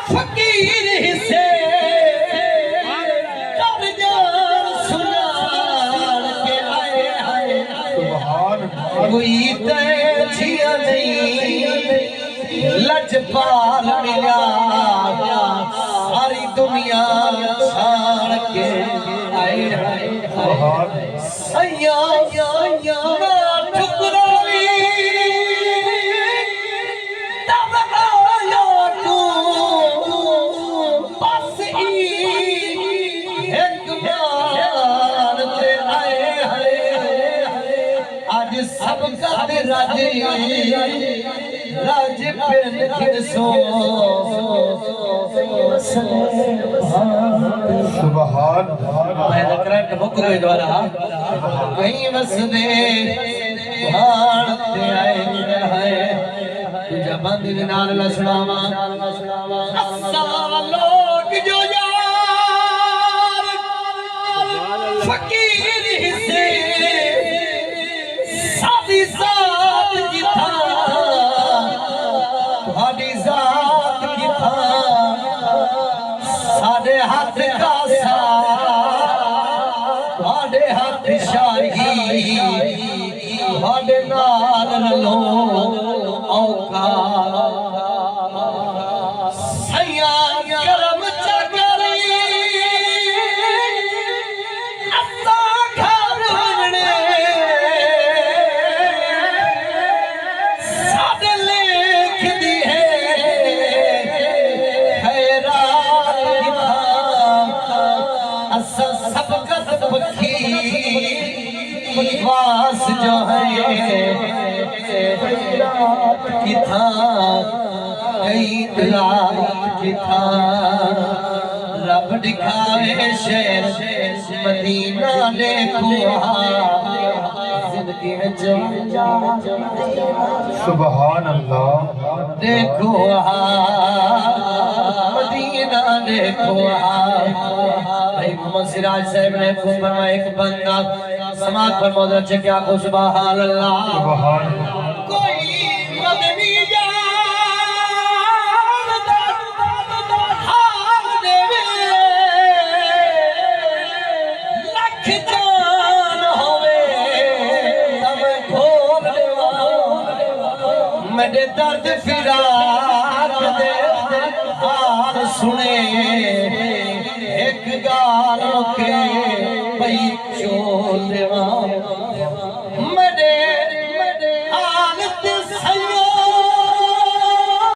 फकीर हिस्से कब जान सुनार के आए आए कोई तैजिया नहीं लजपाल मिला सारी दुनिया छाड़ के आए आए सैया ठुकराई तब आया तू बस एक बार ते आए आज सबका राजे राज पिंड किसो सुभान मैं नकरा के मुकरे द्वारा कहीं वसदे भाणते आए है तुझा बंदी दे नाल लसणावा असा लोग जो यार फकीर हिस्से सादी साथ की था तुम्हारी जात की था साडे हाथ का साडे हाथ शाही साडे नाल रलो औका सैया करम चकरी असा घर वने साडे लेख दी है सबकत पखी वास जो है कि था कई रात की था रब दिखावे शहर मदीना देखो जिंदगी में जो सुभान अल्लाह देखो मदीना देखो मोहम्मद सिराज साहब ने फरमाया एक बंदा समाज पर मौजूद है क्या को सुभान अल्लाह सुभान कोई मदनी जान हाल देवे लख जान होवे तब खोल देवा मेरे दर्द फिराक दे हाल सुने एक गाल के पई चोल देवा